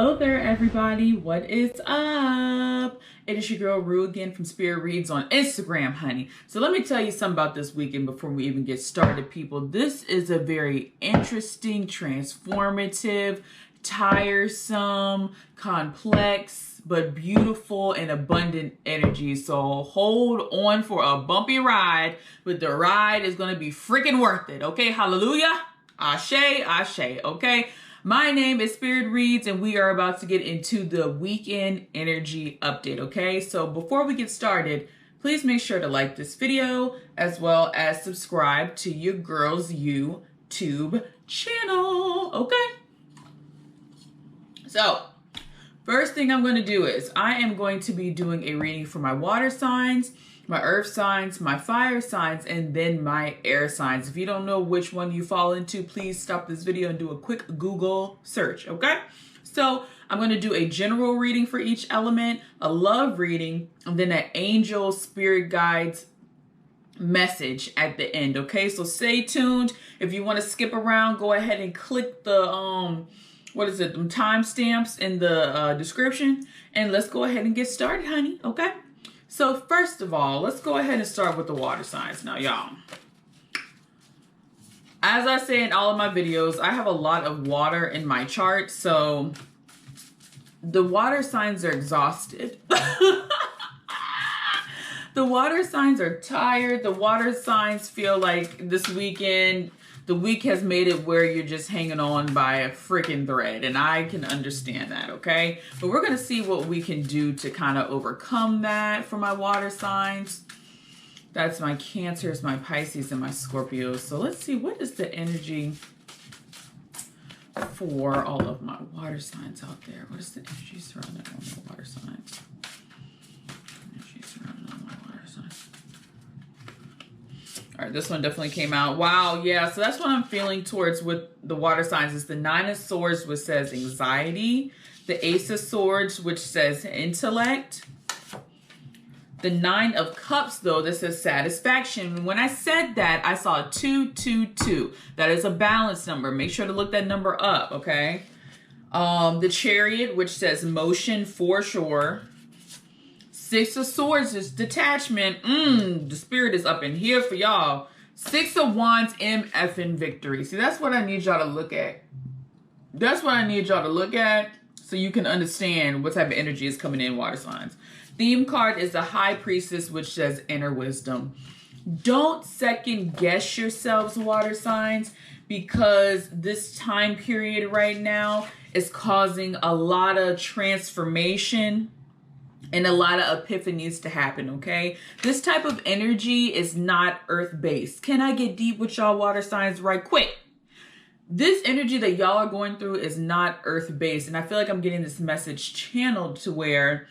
Hello there, everybody. What is up? It is your girl Rue again from Spirit Reads on Instagram, honey. So let me tell you something about this weekend before we even get started, people. This is a very interesting, transformative, tiresome, complex, but beautiful and abundant energy. So hold on for a bumpy ride, but the ride is going to be freaking worth it. Okay, hallelujah. Ashe, ashe. Okay. My name is Spirit Reads, and we are about to get into the weekend energy update, okay? So before we get started, please make sure to like this video as well as subscribe to your girl's YouTube channel, okay? So, first thing I'm going to do is I am going to be doing a reading for my water signs, my earth signs, my fire signs, and then my air signs. If you don't know which one you fall into, please stop this video and do a quick Google search, okay? So I'm going to do a general reading for each element, a love reading, and then an angel spirit guides message at the end, okay? So stay tuned. If you want to skip around, go ahead and click the timestamps in the description, and let's go ahead and get started, honey, okay? So first of all, let's go ahead and start with the water signs. Now, y'all, as I say in all of my videos, I have a lot of water in my chart, so the water signs are exhausted. The water signs are tired. The water signs feel like this weekend, the week has made it where you're just hanging on by a freaking thread, and I can understand that, okay? But we're gonna see what we can do to kind of overcome that for my water signs. That's my Cancers, my Pisces, and my Scorpios. So let's see, what is the energy for all of my water signs out there? What is the energy surrounding all my water signs? Energy surrounding all my water signs. All right, this one definitely came out. Wow, yeah, so that's what I'm feeling towards with the water signs. It's the Nine of Swords, which says anxiety. The Ace of Swords, which says intellect. The Nine of Cups, though, this says satisfaction. When I said that, I saw 222. That is a balance number. Make sure to look that number up, okay? The Chariot, which says motion for sure. Six of Swords is detachment. The spirit is up in here for y'all. Six of Wands, MFing victory. See, that's what I need y'all to look at. That's what I need y'all to look at so you can understand what type of energy is coming in water signs. Theme card is the High Priestess, which says inner wisdom. Don't second guess yourselves, water signs, because this time period right now is causing a lot of transformation and a lot of epiphanies to happen, okay? This type of energy is not earth-based. Can I get deep with y'all water signs right quick? This energy that y'all are going through is not earth-based, and I feel like I'm getting this message channeled to where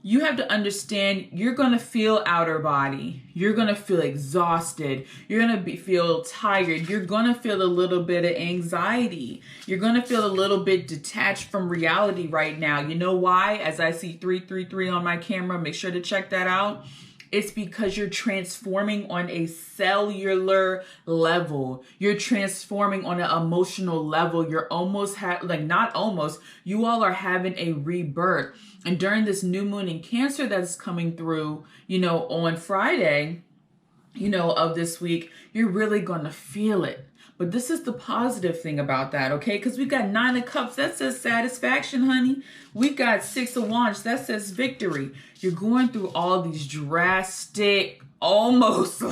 you have to understand you're going to feel outer body. You're going to feel exhausted. You're going to feel tired. You're going to feel a little bit of anxiety. You're going to feel a little bit detached from reality right now. You know why? As I see 333 on my camera, make sure to check that out. It's because you're transforming on a cellular level. You're transforming on an emotional level. You're almost you all are having a rebirth. And during this new moon in Cancer that's coming through, on Friday, of this week, you're really going to feel it. But this is the positive thing about that, okay? Because we got Nine of Cups, that says satisfaction, honey. We got Six of Wands, that says victory. You're going through all these drastic, almost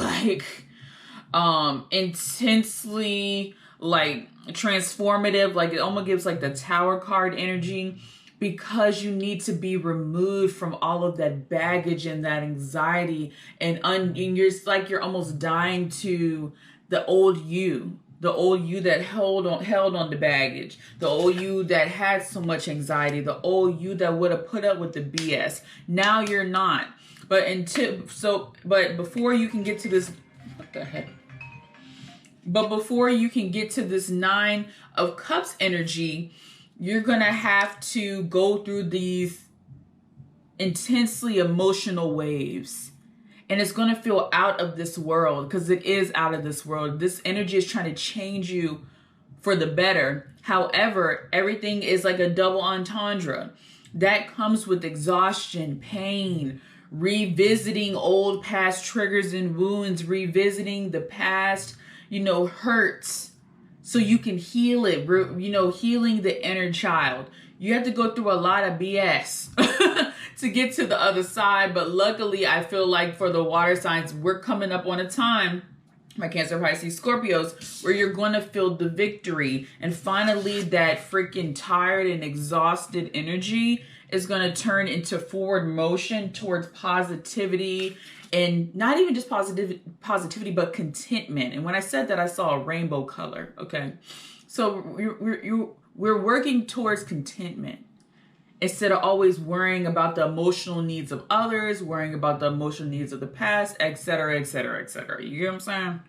intensely, transformative, it almost gives the Tower card energy, because you need to be removed from all of that baggage and that anxiety, and you're almost dying to the old you. The old you that held on to baggage. The old you that had so much anxiety. The old you that would have put up with the BS. Now you're not. But before you can get to this, what the heck? But before you can get to this Nine of Cups energy, you're gonna have to go through these intensely emotional waves. And it's going to feel out of this world, because it is out of this world. This energy is trying to change you for the better. However, everything is like a double entendre. That comes with exhaustion, pain, revisiting old past triggers and wounds, revisiting the past, hurts, so you can heal it, healing the inner child. You have to go through a lot of BS to get to the other side. But luckily, I feel like for the water signs, we're coming up on a time, my Cancer, Pisces, Scorpios, where you're going to feel the victory. And finally, that freaking tired and exhausted energy is going to turn into forward motion towards positivity, and not even just positivity, but contentment. And when I said that, I saw a rainbow color. Okay. So we're working towards contentment instead of always worrying about the emotional needs of others, worrying about the emotional needs of the past, etc., etc., etc. You get what I'm saying?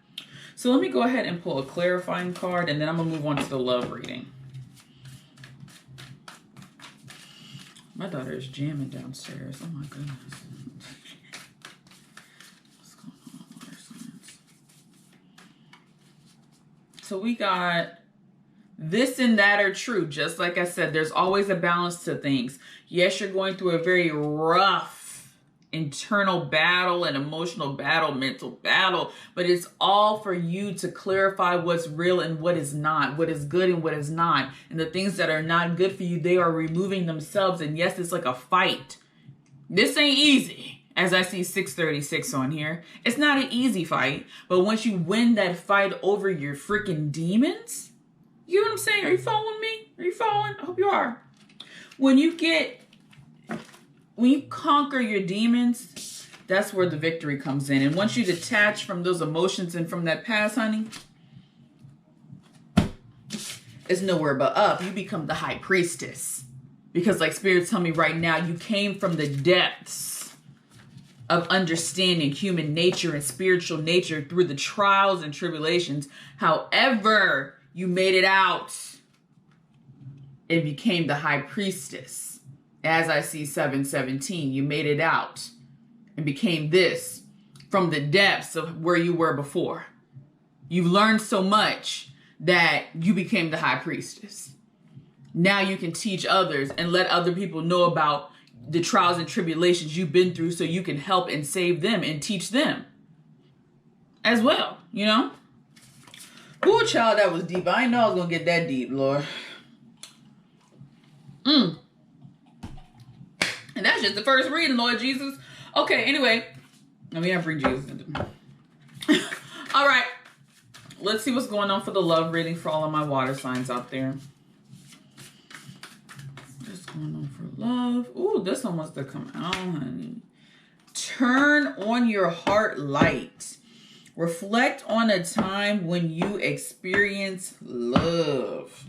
So let me go ahead and pull a clarifying card, and then I'm going to move on to the love reading. My daughter is jamming downstairs. Oh my goodness. What's going on, water signs? So we got this and that are true. Just like I said, there's always a balance to things. Yes, you're going through a very rough internal battle, and emotional battle, mental battle, but it's all for you to clarify what's real and what is not, what is good and what is not. And the things that are not good for you, they are removing themselves. And yes, it's like a fight. This ain't easy. As I see 636 on here, it's not an easy fight, but once you win that fight over your freaking demons, you know what I'm saying? Are you following me? Are you following? I hope you are. When you conquer your demons, that's where the victory comes in. And once you detach from those emotions and from that past, honey, it's nowhere but up. You become the high priestess. Because like spirits tell me right now, you came from the depths of understanding human nature and spiritual nature through the trials and tribulations. However, you made it out and became the high priestess. As I see 717, you made it out and became this from the depths of where you were before. You've learned so much that you became the high priestess. Now you can teach others and let other people know about the trials and tribulations you've been through, so you can help and save them and teach them as well, Ooh, child, that was deep. I didn't know I was going to get that deep, Lord. And that's just the first reading, Lord Jesus. Okay, anyway. Let me bring Jesus into all right. Let's see what's going on for the love reading for all of my water signs out there. What's going on for love? Ooh, this one wants to come out, honey. Turn on your heart light. Reflect on a time when you experience love.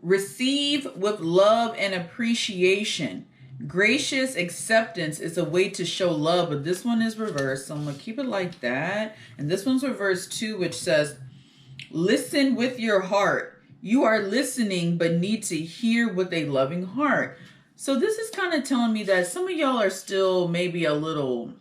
Receive with love and appreciation. Gracious acceptance is a way to show love, but this one is reversed, so I'm going to keep it like that. And this one's reversed too, which says, listen with your heart. You are listening, but need to hear with a loving heart. So this is kind of telling me that some of y'all are still maybe a little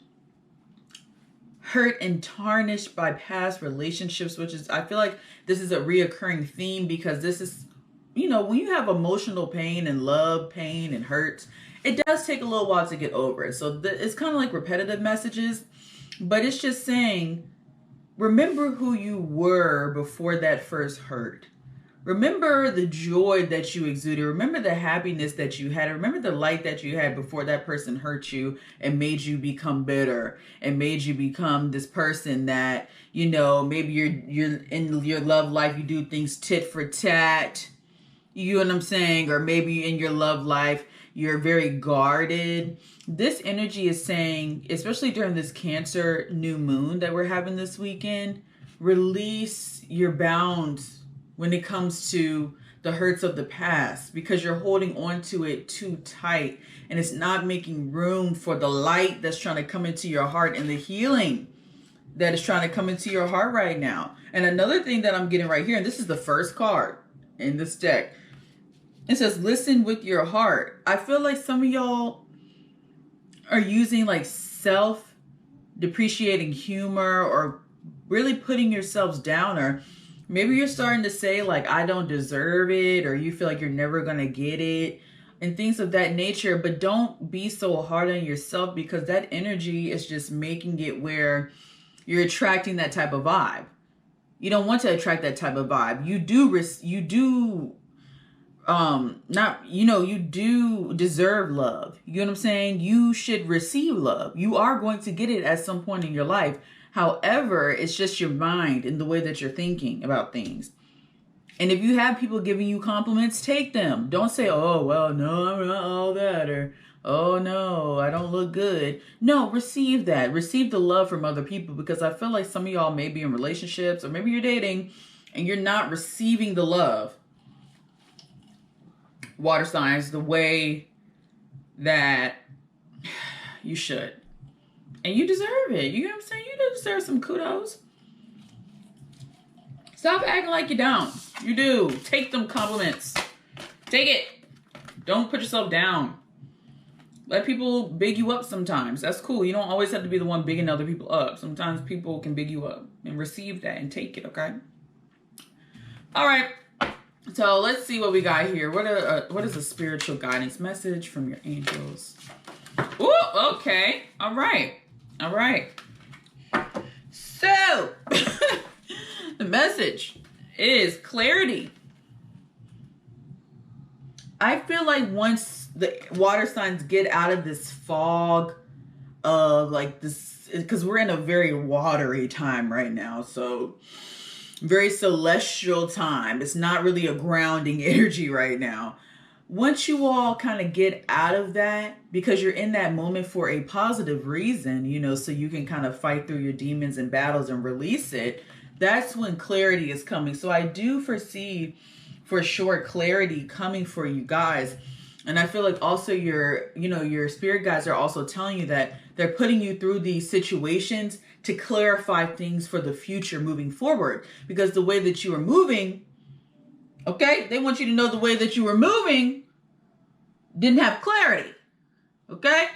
hurt and tarnished by past relationships, which is, I feel like this is a reoccurring theme, because this is, when you have emotional pain and love, pain and hurt, it does take a little while to get over it. So it's kind of like repetitive messages, but it's just saying, remember who you were before that first hurt. Remember the joy that you exuded. Remember the happiness that you had. Remember the light that you had before that person hurt you and made you become bitter and made you become this person that, maybe you're in your love life, you do things tit for tat. You know what I'm saying? Or maybe in your love life, you're very guarded. This energy is saying, especially during this Cancer new moon that we're having this weekend, release your bounds when it comes to the hurts of the past, because you're holding on to it too tight and it's not making room for the light that's trying to come into your heart and the healing that is trying to come into your heart right now. And another thing that I'm getting right here, and this is the first card in this deck, it says, listen with your heart. I feel like some of y'all are using like self-depreciating humor or really putting yourselves down, or maybe you're starting to say like, I don't deserve it, or you feel like you're never going to get it and things of that nature. But don't be so hard on yourself, because that energy is just making it where you're attracting that type of vibe. You don't want to attract that type of vibe. You do deserve love. You know what I'm saying? You should receive love. You are going to get it at some point in your life. However, it's just your mind and the way that you're thinking about things. And if you have people giving you compliments, take them. Don't say, oh, well, no, I'm not all that, or, oh, no, I don't look good. No, receive that. Receive the love from other people, because I feel like some of y'all may be in relationships, or maybe you're dating and you're not receiving the love, water signs, the way that you should. And you deserve it. You know what I'm saying? You deserve some kudos. Stop acting like you don't. You do. Take them compliments. Take it. Don't put yourself down. Let people big you up sometimes. That's cool. You don't always have to be the one bigging other people up. Sometimes people can big you up, and receive that and take it, okay? All right. So let's see what we got here. What is a spiritual guidance message from your angels? Ooh, okay. All right. All right. So, the message is clarity. I feel like once the water signs get out of this fog of like this, because we're in a very watery time right now. So, very celestial time. It's not really a grounding energy right now. Once you all kind of get out of that, because you're in that moment for a positive reason, you know, so you can kind of fight through your demons and battles and release it, that's when clarity is coming. So I do foresee for sure clarity coming for you guys. And I feel like also your spirit guides are also telling you that they're putting you through these situations to clarify things for the future moving forward. Because the way that you are moving, okay, they want you to know the way that you were moving didn't have clarity, okay?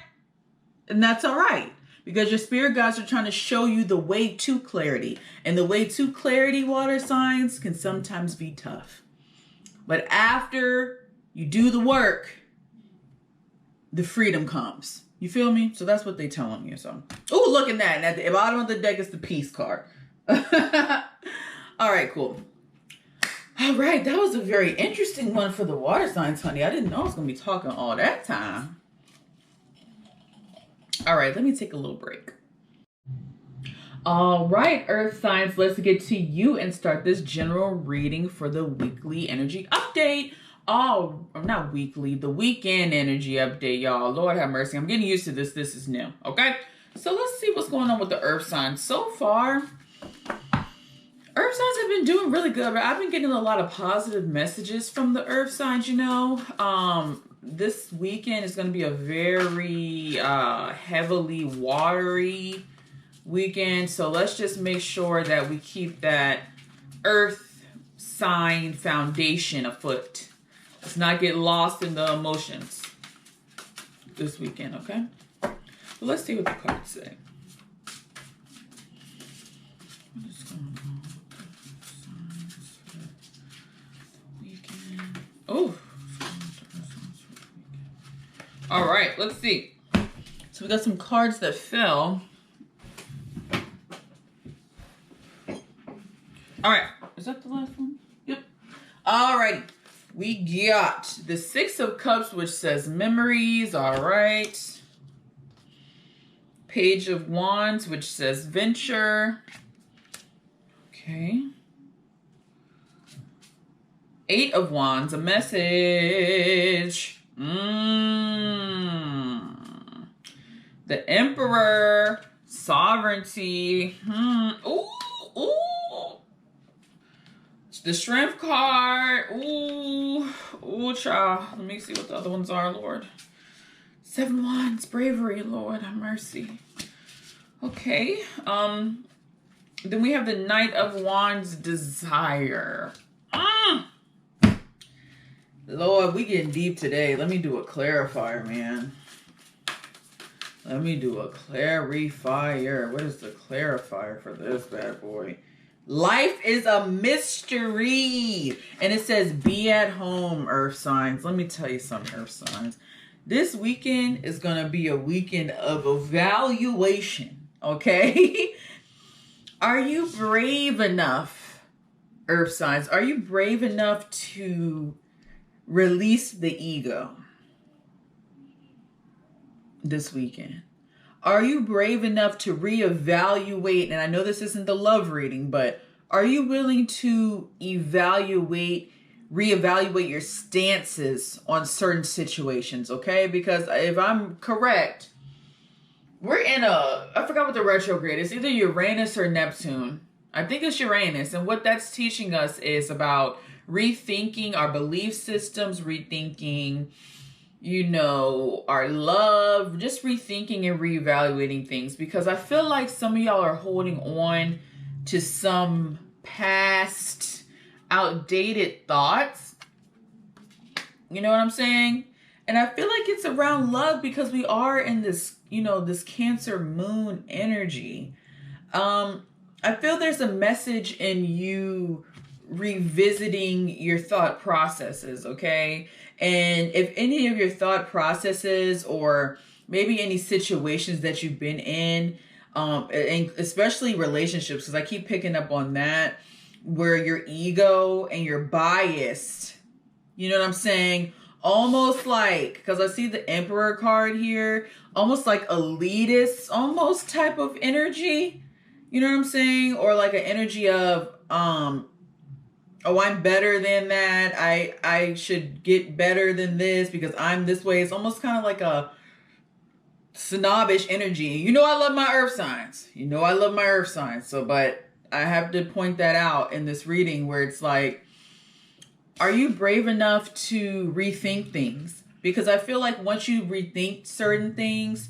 And that's all right, because your spirit guides are trying to show you the way to clarity. And the way to clarity, water signs, can sometimes be tough. But after you do the work, the freedom comes. You feel me? So that's what they're telling you. So, oh, look at that. And at the bottom of the deck is the peace card. All right, cool. All right, that was a very interesting one for the water signs, honey. I didn't know I was going to be talking all that time. All right, let me take a little break. All right, Earth signs, let's get to you and start this general reading for the weekly energy update. Oh, not weekly, the weekend energy update, y'all. Lord have mercy. I'm getting used to this. This is new, okay? So let's see what's going on with the Earth signs. So far, Earth signs have been doing really good, but I've been getting a lot of positive messages from the Earth signs, you know. This weekend is going to be a very heavily watery weekend. So let's just make sure that we keep that Earth sign foundation afoot. Let's not get lost in the emotions this weekend, okay? So let's see what the cards say. What is going on with the weekend? Oh. All right, let's see. So we got some cards that fell. All right, is that the last one? Yep. All right, we got the Six of Cups, which says memories. All right. Page of Wands, which says venture. Okay. Eight of Wands, a message. The Emperor, sovereignty. Ooh. The Strength card. Ooh, child. Let me see what the other ones are, Lord. Seven Wands, bravery, Lord, have mercy. Okay. Then we have the Knight of Wands, desire. Lord, we getting deep today. Let me do a clarifier, man. Let me do a clarifier. What is the clarifier for this bad boy? Life is a mystery. And it says, be at home, earth signs. Let me tell you something, earth signs. This weekend is going to be a weekend of evaluation, okay? Are you brave enough, earth signs? Are you brave enough to release the ego this weekend? Are you brave enough to reevaluate? And I know this isn't the love reading, but are you willing to reevaluate your stances on certain situations? Okay, because if I'm correct, we're in I forgot what the retrograde is. Either Uranus or Neptune. I think it's Uranus, and what that's teaching us is about rethinking our belief systems, rethinking, our love, just rethinking and reevaluating things, because I feel like some of y'all are holding on to some past outdated thoughts. You know what I'm saying? And I feel like it's around love because we are in this, this Cancer moon energy. I feel there's a message in you revisiting your thought processes, okay? And if any of your thought processes or maybe any situations that you've been in, and especially relationships, because I keep picking up on that, where your ego and your bias, you know what I'm saying? Almost like, because I see the Emperor card here, almost like elitist, almost type of energy. You know what I'm saying? Or like an energy of, oh, I'm better than that. I should get better than this because I'm this way. It's almost kind of like a snobbish energy. I love my earth signs. So, but I have to point that out in this reading where it's like, are you brave enough to rethink things? Because I feel like once you rethink certain things,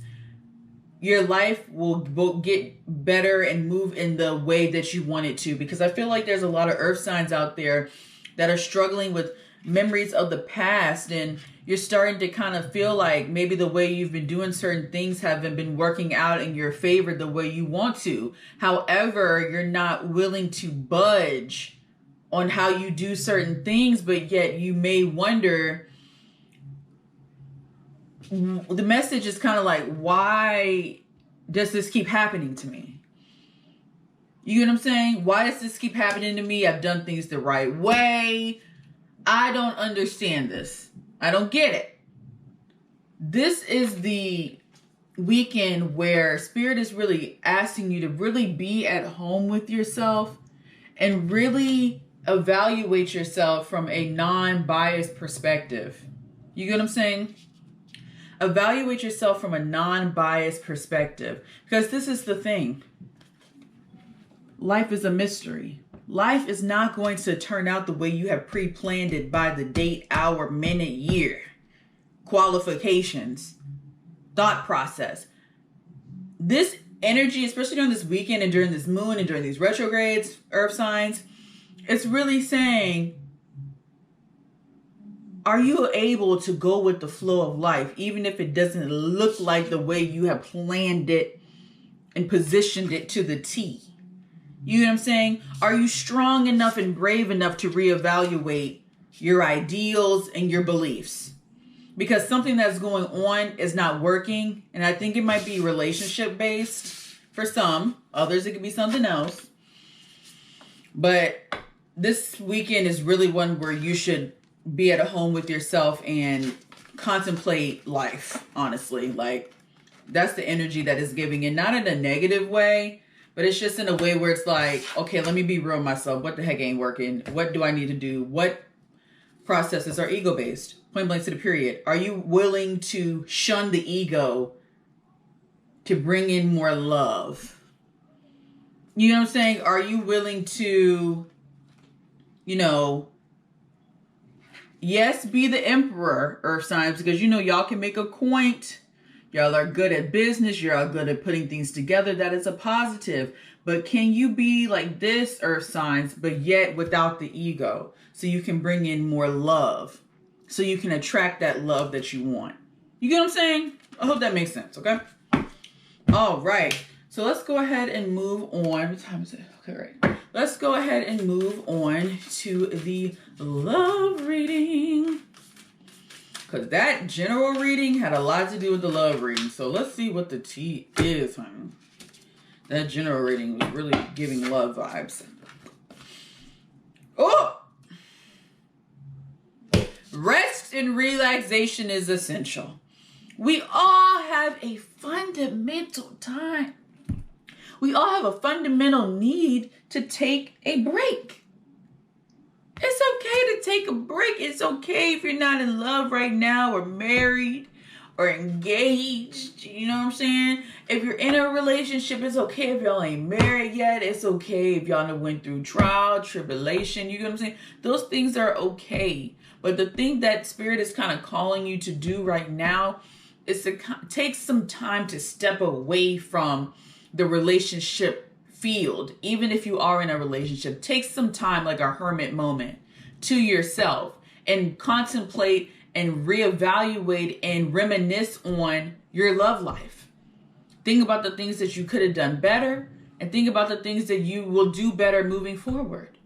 your life will get better and move in the way that you want it to. Because I feel like there's a lot of earth signs out there that are struggling with memories of the past, and you're starting to kind of feel like maybe the way you've been doing certain things haven't been working out in your favor the way you want to. However, you're not willing to budge on how you do certain things, but yet you may wonder, the message is kind of like, why does this keep happening to me? You get what I'm saying? Why does this keep happening to me? I've done things the right way. I don't understand this. I don't get it. This is the weekend where Spirit is really asking you to really be at home with yourself and really evaluate yourself from a non-biased perspective. You get what I'm saying? Evaluate yourself from a non-biased perspective. Because this is the thing. Life is a mystery. Life is not going to turn out the way you have pre-planned it by the date, hour, minute, year. Qualifications. Thought process. This energy, especially during this weekend and during this moon and during these retrogrades, earth signs, it's really saying, are you able to go with the flow of life, even if it doesn't look like the way you have planned it and positioned it to the T? You know what I'm saying? Are you strong enough and brave enough to reevaluate your ideals and your beliefs? Because something that's going on is not working. And I think it might be relationship based for some. Others, it could be something else. But this weekend is really one where you should be at home with yourself and contemplate life, honestly. Like, that's the energy that is giving, and not in a negative way, but it's just in a way where it's like, okay, let me be real with myself. What the heck ain't working? What do I need to do? What processes are ego-based? Point blank to the period. Are you willing to shun the ego to bring in more love? You know what I'm saying? Are you willing to, yes, be the emperor, earth signs, because y'all can make a point. Y'all are good at business. You're all good at putting things together. That is a positive. But can you be like this, earth signs, but yet without the ego? So you can bring in more love. So you can attract that love that you want. You get what I'm saying? I hope that makes sense, okay? All right. So let's go ahead and move on. What time is it? Okay, right. Let's go ahead and move on to the love reading. Because that general reading had a lot to do with the love reading. So let's see what the tea is, honey. That general reading was really giving love vibes. Oh! Rest and relaxation is essential. We all have a fundamental time. We all have a fundamental need to take a break. It's okay to take a break. It's okay if you're not in love right now or married or engaged. You know what I'm saying? If you're in a relationship, it's okay if y'all ain't married yet. It's okay if y'all went through trial, tribulation. You know what I'm saying? Those things are okay. But the thing that Spirit is kind of calling you to do right now is to take some time to step away from the relationship field. Even if you are in a relationship, take some time, like a hermit moment, to yourself and contemplate and reevaluate and reminisce on your love life. Think about the things that you could have done better and think about the things that you will do better moving forward.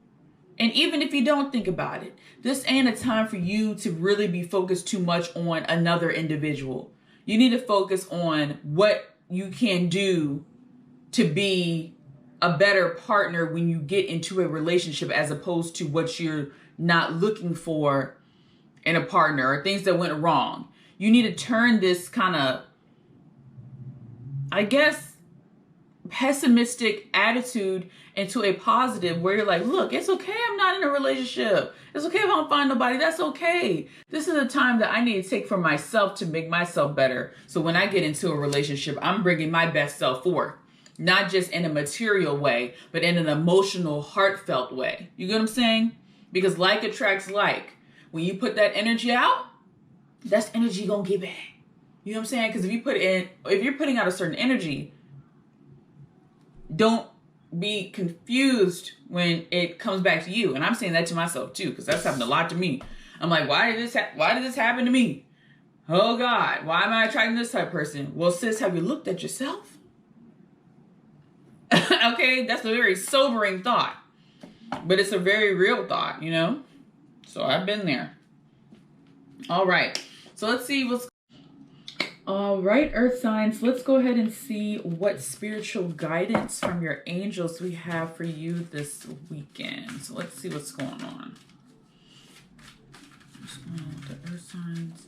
And even if you don't think about it, this ain't a time for you to really be focused too much on another individual. You need to focus on what you can do to be a better partner when you get into a relationship, as opposed to what you're not looking for in a partner or things that went wrong. You need to turn this kind of, I guess, pessimistic attitude into a positive, where you're like, look, it's okay I'm not in a relationship. It's okay if I don't find nobody. That's okay. This is a time that I need to take for myself to make myself better. So when I get into a relationship, I'm bringing my best self forth. Not just in a material way, but in an emotional, heartfelt way. You get what I'm saying? Because like attracts like. When you put that energy out, that's energy gonna get back. You know what I'm saying? Because if you're putting out a certain energy, don't be confused when it comes back to you. And I'm saying that to myself too, because that's happened a lot to me. I'm like, why did this happen to me? Oh God, why am I attracting this type of person? Well, sis, have you looked at yourself? Okay, that's a very sobering thought, but it's a very real thought, you know? So I've been there. All right, so let's see what's... All right, Earth signs, let's go ahead and see what spiritual guidance from your angels we have for you this weekend. So let's see what's going on. What's going on with the Earth signs?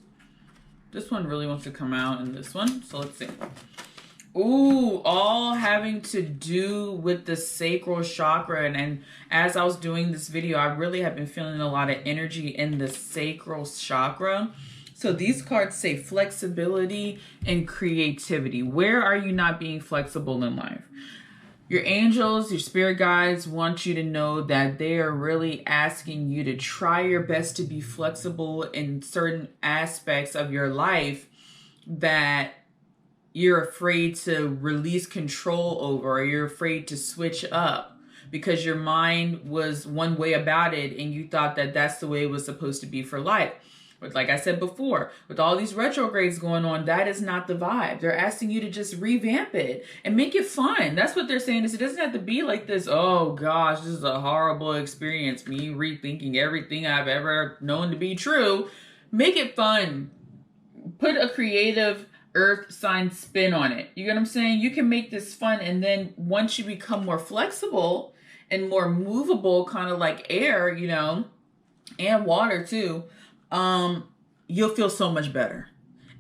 This one really wants to come out in this one, so let's see. Ooh, all having to do with the sacral chakra. And as I was doing this video, I really have been feeling a lot of energy in the sacral chakra. So these cards say flexibility and creativity. Where are you not being flexible in life? Your angels, your spirit guides want you to know that they are really asking you to try your best to be flexible in certain aspects of your life that you're afraid to release control over, or you're afraid to switch up because your mind was one way about it and you thought that that's the way it was supposed to be for life. But like I said before, with all these retrogrades going on, that is not the vibe. They're asking you to just revamp it and make it fun. That's what they're saying, is it doesn't have to be like this, oh gosh, this is a horrible experience, me rethinking everything I've ever known to be true. Make it fun. Put a creative earth sign spin on it. You get what I'm saying? You can make this fun, and then once you become more flexible and more movable, kind of like air, you know, and water too, you'll feel so much better.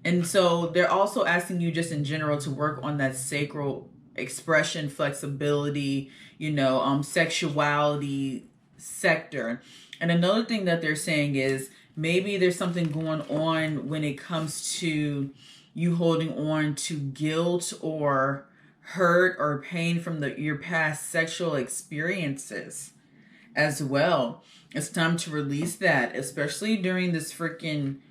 And so they're also asking you just in general to work on that sacral expression, flexibility, you know, sexuality sector. And another thing that they're saying is maybe there's something going on when it comes to you holding on to guilt or hurt or pain from your past sexual experiences as well. It's time to release that, especially during this freaking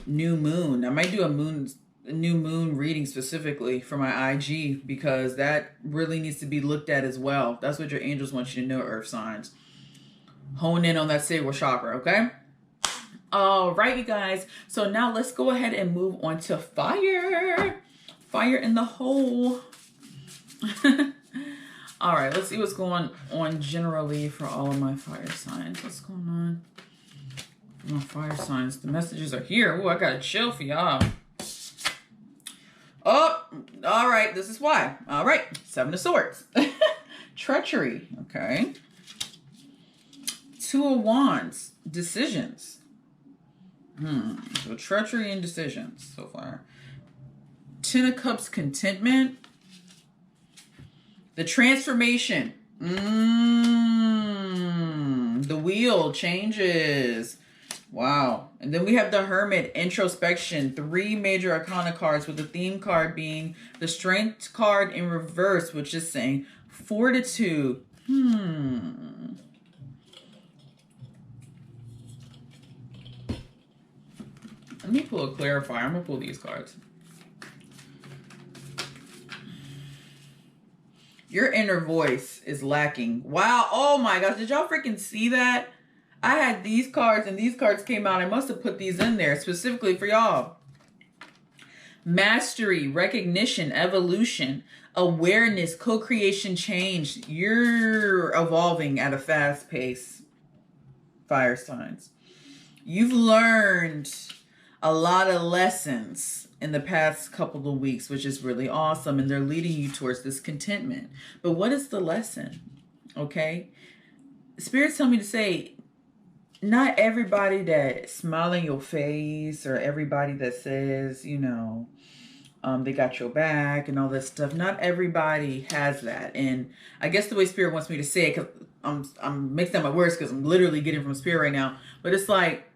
new moon. I might do a new moon reading specifically for my IG, because that really needs to be looked at as well. That's what your angels want you to know, earth signs. Hone in on that sacral chakra, okay? All right, you guys. So now let's go ahead and move on to fire. Fire in the hole. All right, let's see what's going on generally for all of my fire signs. What's going on for my fire signs? The messages are here. Oh, I gotta chill for y'all. Oh, all right, this is why. All right, Seven of Swords. Treachery, okay. Two of Wands, decisions. So treachery and decisions so far. Ten of Cups, contentment. The transformation. The wheel changes. Wow. And then we have the Hermit, introspection. 3 major arcana cards, with the theme card being the Strength card in reverse, which is saying fortitude. Let me pull a clarifier. I'm going to pull these cards. Your inner voice is lacking. Wow. Oh my gosh. Did y'all freaking see that? I had these cards and these cards came out. I must have put these in there specifically for y'all. Mastery, recognition, evolution, awareness, co-creation, change. You're evolving at a fast pace, fire signs. You've learned a lot of lessons in the past couple of weeks, which is really awesome. And they're leading you towards this contentment. But what is the lesson? Okay. Spirits tell me to say, not everybody that smile in your face or everybody that says, you know, they got your back and all this stuff. Not everybody has that. And I guess the way Spirit wants me to say it, because I'm mixing up my words because I'm literally getting from Spirit right now. But it's like,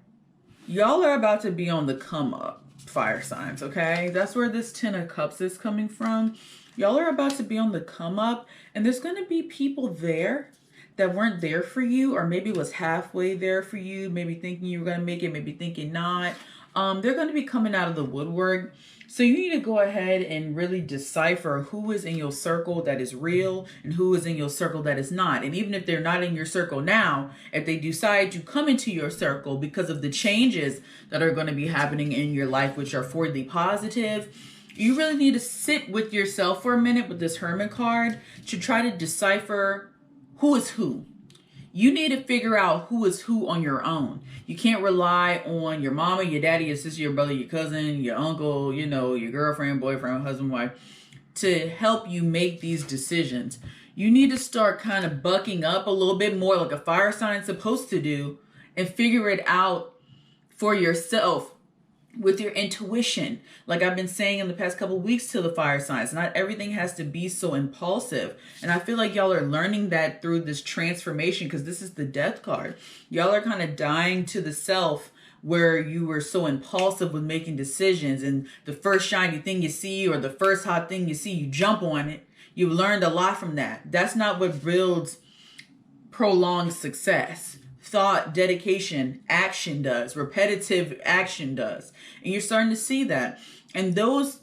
y'all are about to be on the come up, fire signs, okay? That's where this 10 of Cups is coming from. Y'all are about to be on the come up, and there's going to be people there that weren't there for you, or maybe was halfway there for you, maybe thinking you were going to make it, maybe thinking not. They're going to be coming out of the woodwork. So you need to go ahead and really decipher who is in your circle that is real and who is in your circle that is not. And even if they're not in your circle now, if they decide to come into your circle because of the changes that are going to be happening in your life, which are for the positive, you really need to sit with yourself for a minute with this Hermit card to try to decipher who is who. You need to figure out who is who on your own. You can't rely on your mama, your daddy, your sister, your brother, your cousin, your uncle, you know, your girlfriend, boyfriend, husband, wife, to help you make these decisions. You need to start kind of bucking up a little bit more like a fire sign is supposed to do and figure it out for yourself with your intuition. Like I've been saying in the past couple of weeks to the fire signs, not everything has to be so impulsive. And I feel like y'all are learning that through this transformation, because this is the Death card. Y'all are kind of dying to the self where you were so impulsive with making decisions, and the first shiny thing you see or the first hot thing you see, you jump on it. You've learned a lot from that. That's not what builds prolonged success. Thought, dedication, action does. Repetitive action does. And you're starting to see that. And those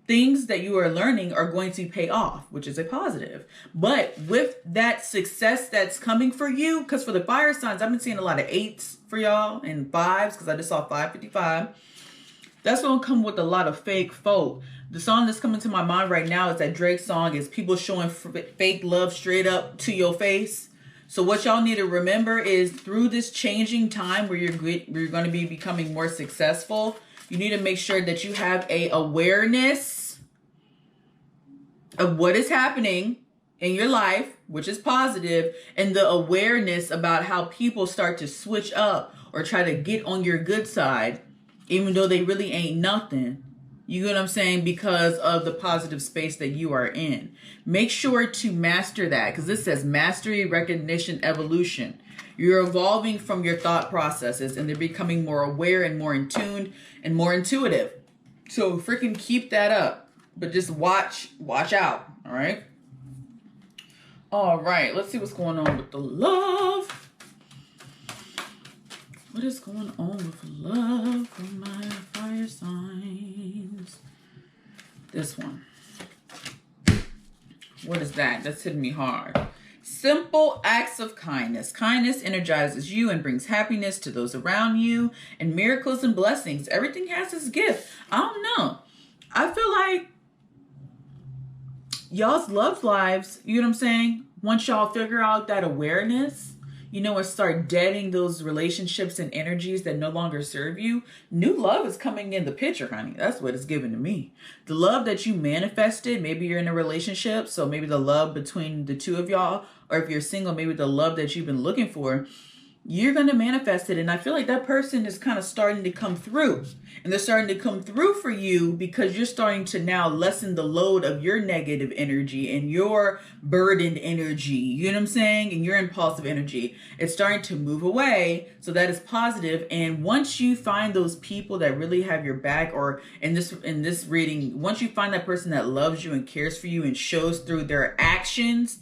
things that you are learning are going to pay off, which is a positive. But with that success that's coming for you, because for the fire signs, I've been seeing a lot of 8s for y'all and 5s, because I just saw 555. That's going to come with a lot of fake folk. The song that's coming to my mind right now is that Drake song, is people showing fake love straight up to your face. So what y'all need to remember is, through this changing time where you're going to be becoming more successful, you need to make sure that you have a awareness of what is happening in your life, which is positive, and the awareness about how people start to switch up or try to get on your good side, even though they really ain't nothing. You get what I'm saying? Because of the positive space that you are in. Make sure to master that, because this says mastery, recognition, evolution. You're evolving from your thought processes, and they're becoming more aware and more in tune and more intuitive. So freaking keep that up. But just watch out. All right. All right. Let's see what's going on with the love. What is going on with love for my fire signs? This one. What is that? That's hitting me hard. Simple acts of kindness. Kindness energizes you and brings happiness to those around you, and miracles and blessings. Everything has its gift. I don't know. I feel like y'all's love lives, you know what I'm saying? Once y'all figure out that awareness, you know, and start deading those relationships and energies that no longer serve you, new love is coming in the picture, honey. That's what it's given to me. The love that you manifested, maybe you're in a relationship, so maybe the love between the two of y'all, or if you're single, maybe the love that you've been looking for, you're going to manifest it. And I feel like that person is kind of starting to come through. And they're starting to come through for you because you're starting to now lessen the load of your negative energy and your burdened energy. You know what I'm saying? And your impulsive energy. It's starting to move away. So that is positive. And once you find those people that really have your back, or in this reading, once you find that person that loves you and cares for you and shows through their actions,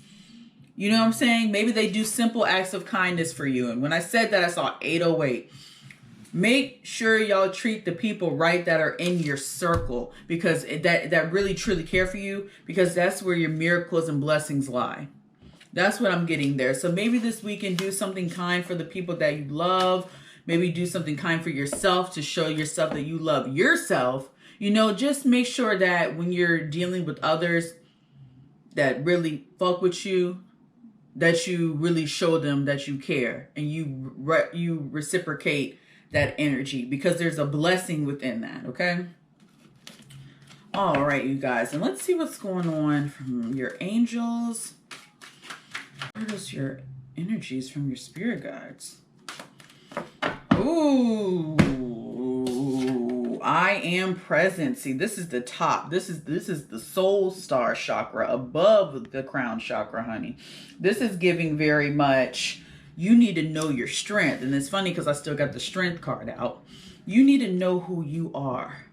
you know what I'm saying? Maybe they do simple acts of kindness for you. And when I said that, I saw 808. Make sure y'all treat the people right that are in your circle, because that really truly care for you, because that's where your miracles and blessings lie. That's what I'm getting there. So maybe this weekend, do something kind for the people that you love. Maybe do something kind for yourself to show yourself that you love yourself. You know, just make sure that when you're dealing with others that really fuck with you, that you really show them that you care, and you reciprocate that energy, because there's a blessing within that. Okay. All right, you guys, and let's see what's going on from your angels. What is your energies from your spirit guides? Ooh, I am present. See, this is the top. This is the soul star chakra above the crown chakra, honey. This is giving very much, you need to know your strength. And it's funny because I still got the strength card out. You need to know who you are.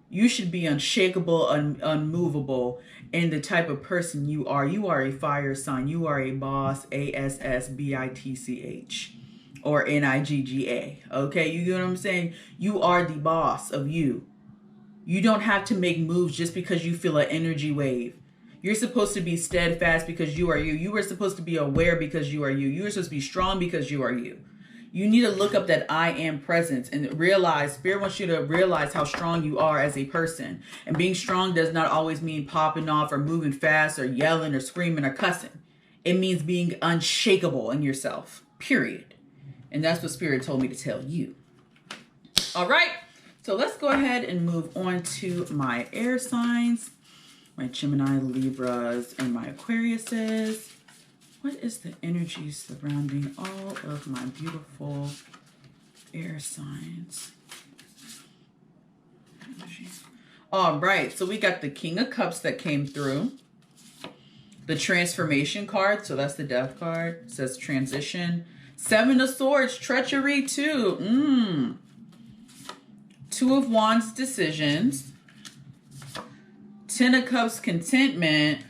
You should be unshakable, unmovable in the type of person you are. You are a fire sign. You are a boss, ASSBITCH. Or NIGGA. Okay, you get what I'm saying? You are the boss of you. You don't have to make moves just because you feel an energy wave. You're supposed to be steadfast because you are you. You are supposed to be aware because you are you. You are supposed to be strong because you are you. You need to look up that I am presence and realize, Spirit wants you to realize how strong you are as a person. And being strong does not always mean popping off or moving fast or yelling or screaming or cussing. It means being unshakable in yourself, period. And that's what Spirit told me to tell you. All right. So let's go ahead and move on to my air signs. My Gemini, Libras, and my Aquariuses. What is the energy surrounding all of my beautiful air signs? All right. So we got the King of Cups that came through. The Transformation card. So that's the Death card. It says transition. Seven of Swords, treachery too. Two of Wands, decisions. 10 of Cups, contentment.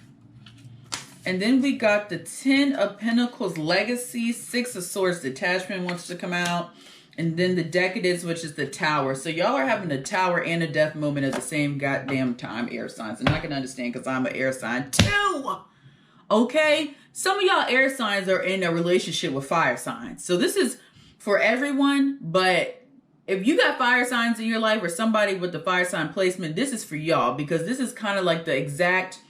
And then we got the 10 of Pentacles, legacy. 6 of Swords, detachment wants to come out. And then the Decadence, which is the Tower. So y'all are having a Tower and a death moment at the same goddamn time, air signs. And I can understand because I'm an air sign too. Okay? Some of y'all air signs are in a relationship with fire signs. So this is for everyone, but if you got fire signs in your life or somebody with the fire sign placement, this is for y'all, because this is kind of like the exact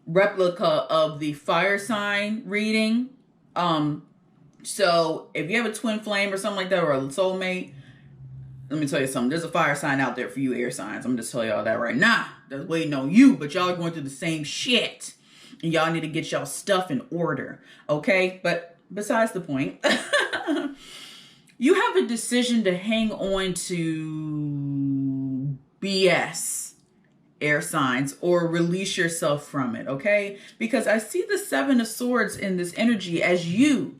replica of the fire sign reading. So if you have a twin flame or something like that, or a soulmate, let me tell you something. There's a fire sign out there for you air signs. I'm just telling y'all that right now. That's waiting on you, but y'all are going through the same shit. And y'all need to get y'all stuff in order, okay? But besides the point, you have a decision to hang on to BS, air signs, or release yourself from it, okay? Because I see the Seven of Swords in this energy as you're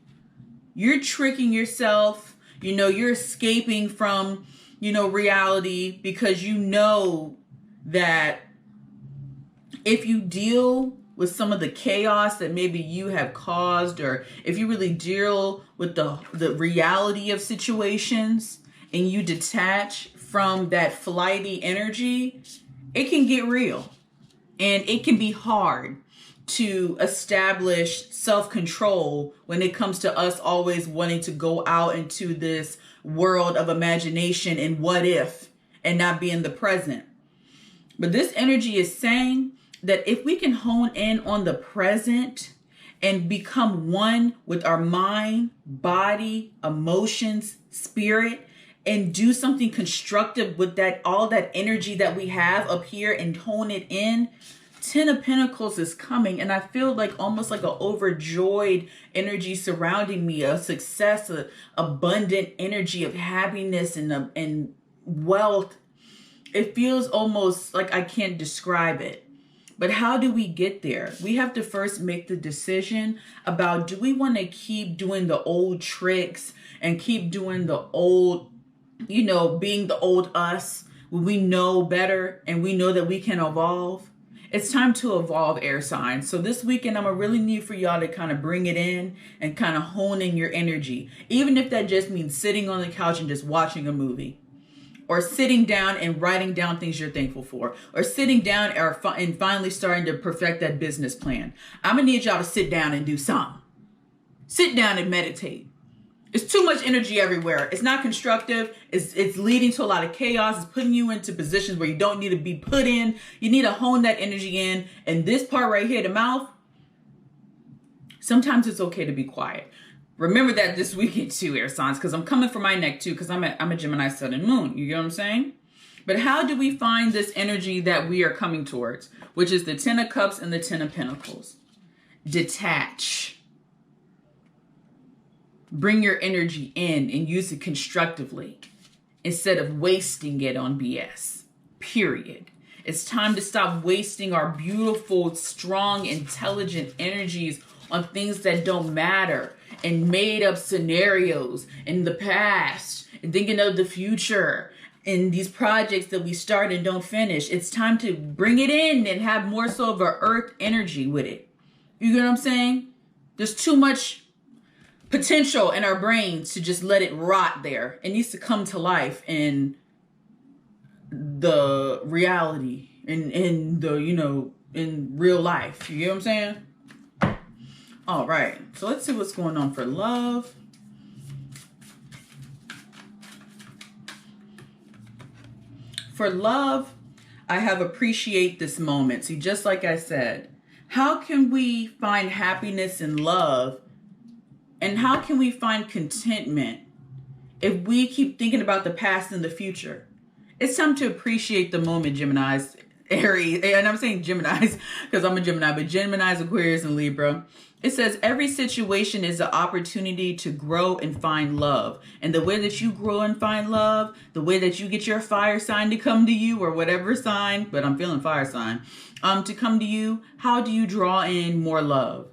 tricking yourself, you know, you're escaping from, you know, reality, because you know that if you deal with some of the chaos that maybe you have caused, or if you really deal with the reality of situations and you detach from that flighty energy, it can get real. And it can be hard to establish self-control when it comes to us always wanting to go out into this world of imagination and what if, and not be in the present. But this energy is saying that if we can hone in on the present and become one with our mind, body, emotions, spirit, and do something constructive with that, all that energy that we have up here, and hone it in, 10 of Pentacles is coming. And I feel like almost like an overjoyed energy surrounding me, a success, a abundant energy of happiness and wealth. It feels almost like I can't describe it. But how do we get there? We have to first make the decision about, do we want to keep doing the old tricks and keep doing the old, being the old us when we know better and we know that we can evolve? It's time to evolve, air signs. So this weekend, I'm going to really need for y'all to kind of bring it in and kind of hone in your energy. Even if that just means sitting on the couch and just watching a movie. Or sitting down and writing down things you're thankful for. Or sitting down and finally starting to perfect that business plan. I'm going to need y'all to sit down and do something. Sit down and meditate. It's too much energy everywhere. It's not constructive. It's leading to a lot of chaos. It's putting you into positions where you don't need to be put in. You need to hone that energy in. And this part right here, the mouth, sometimes it's okay to be quiet. Remember that this weekend too, air signs, because I'm coming for my neck too, because I'm a Gemini sun and moon. You get what I'm saying? But how do we find this energy that we are coming towards, which is the 10 of Cups and the 10 of Pentacles? Detach. Bring your energy in and use it constructively instead of wasting it on BS. Period. It's time to stop wasting our beautiful, strong, intelligent energies on things that don't matter and made up scenarios in the past and thinking of the future and these projects that we start and don't finish. It's time to bring it in and have more so of an earth energy with it. You get what I'm saying? There's too much potential in our brains to just let it rot there. It needs to come to life in the reality, in real life. You get what I'm saying? All right, so let's see what's going on for love. For love, I have appreciate this moment. See, just like I said, how can we find happiness in love? And how can we find contentment if we keep thinking about the past and the future? It's time to appreciate the moment, Geminis, Aries, and I'm saying Geminis because I'm a Gemini, but Geminis, Aquarius, and Libra. It says every situation is an opportunity to grow and find love. And the way that you grow and find love, the way that you get your fire sign to come to you, or whatever sign, but I'm feeling fire sign, to come to you, how do you draw in more love?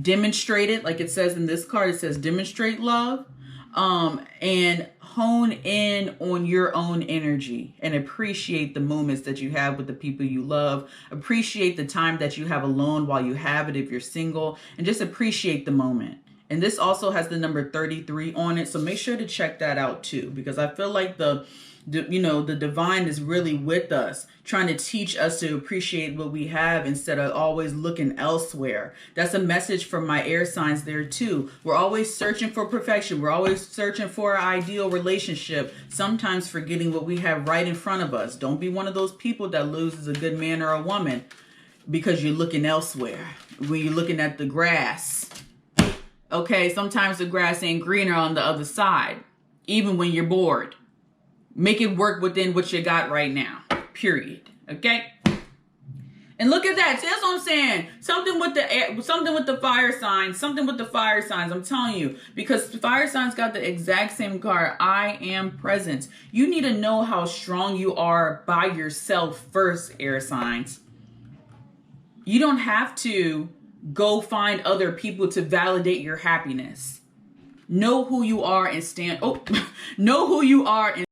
Demonstrate it, like it says in this card. It says demonstrate love, and hone in on your own energy and appreciate the moments that you have with the people you love. Appreciate the time that you have alone while you have it if you're single, and just appreciate the moment. And this also has the number 33 on it, so make sure to check that out too, because I feel like the divine is really with us, trying to teach us to appreciate what we have instead of always looking elsewhere. That's a message from my air signs there too. We're always searching for perfection. We're always searching for our ideal relationship, sometimes forgetting what we have right in front of us. Don't be one of those people that loses a good man or a woman because you're looking elsewhere, when you're looking at the grass. Okay, sometimes the grass ain't greener on the other side, even when you're bored. Make it work within what you got right now. Period. Okay? And look at that. See, that's what I'm saying. Something with the air, something with the fire signs. Something with the fire signs. I'm telling you. Because the fire signs got the exact same card. I am present. You need to know how strong you are by yourself first, air signs. You don't have to go find other people to validate your happiness. Know who you are and know who you are and